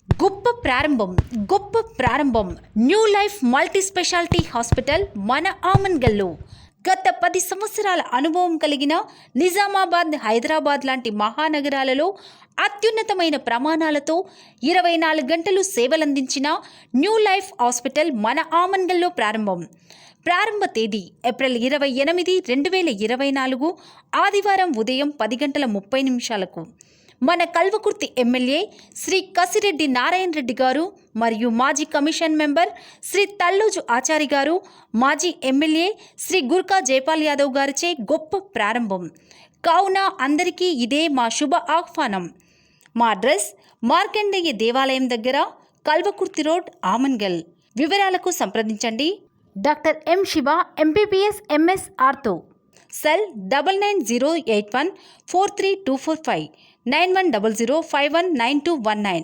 గొప్ప ప్రారంభం new life multi speciality hospital మన ఆమన్గల్లో. గత 10 సంవత్సరాల అనుభవం కలిగిన నిజామాబాద్, హైదరాబాద్ లాంటి మహానగరాలలో అత్యున్నతమైన ప్రమాణాలతో 24 గంటలు సేవలందించిన న్యూ లైఫ్ హాస్పిటల్ మన ఆమన్గల్లో ప్రారంభ తేదీ ఏప్రిల్ 28, 2024 ఆదివారం ఉదయం 10:30 మన కల్వకుర్తి ఎమ్మెల్యే శ్రీ కసిరెడ్డి నారాయణ రెడ్డి గారు మరియు మాజీ కమిషన్ మెంబర్ శ్రీ తల్లోజు ఆచారి గారు, మాజీ ఎమ్మెల్యే శ్రీ గుర్కా జైపాల్ యాదవ్ గారిచే గొప్ప ప్రారంభం కావున అందరికీ ఇదే మా శుభ ఆహ్వానం. మా అడ్రస్ మార్కండేయ దేవాలయం దగ్గర, కల్వకుర్తి రోడ్, ఆమన్గల్. వివరాలకు సంప్రదించండి doctor M Shiva, MPPS, MS ortho. Cell 9908143245, 9100519219.